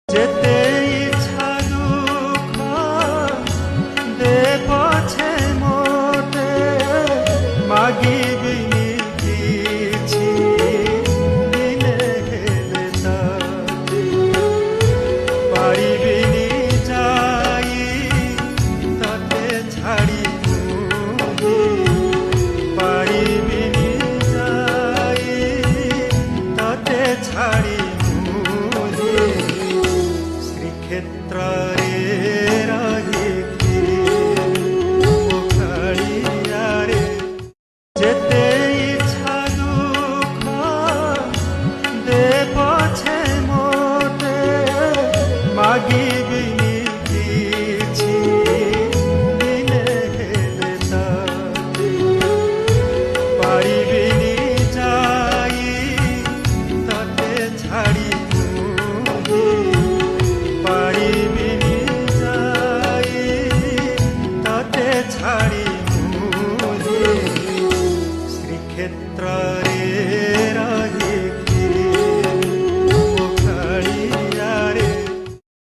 যেতে ইচ্ছা দুঃখ দে পছে মোটে মাগিবিনি কিছু দিলে হেলে তাতে পারিবিনি যাই তাতে ছাড়ি পারিবিনি যাই তাতে ছাড়ি ক্ষেত্রে রাখি পোখাড়িয়ারে যেতে ইচ্ছা দুঃখ দে পছে মোটে মাগিবিনি কিছু দিলে হেলে তাতে পারিবিনি যাই তাতে ছাড়ি পারিবিনি যাই তাতে ছাড়ি শ্রীক্ষেত্র